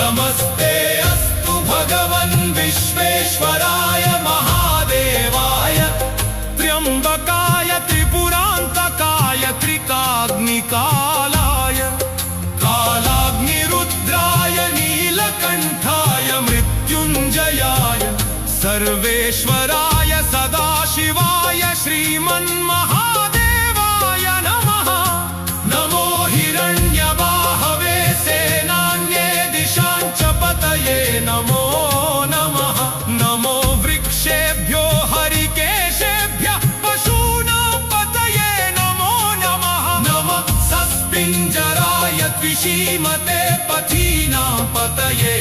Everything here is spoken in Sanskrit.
नमस्ते अस्तु भगवन् विश्वेश्वराय महादेवाय त्र्यम्बकाय त्रिपुरान्तकाय त्रिकाग्निकालाय कालाग्निरुद्राय नीलकण्ठाय मृत्युञ्जयाय सर्वेश्वराय सदाशिवाय श्रीमन्महादेवाय नमः। नमो हिरण्यबाहवे सेनान्ये दिशाञ्च पतये नमो नमः। नमो वृक्षेभ्यो हरिकेशेभ्यः पशूनां पतये नमो नमः। नमः सस्पिञ्जराय द्विषीमते पथीनां पतये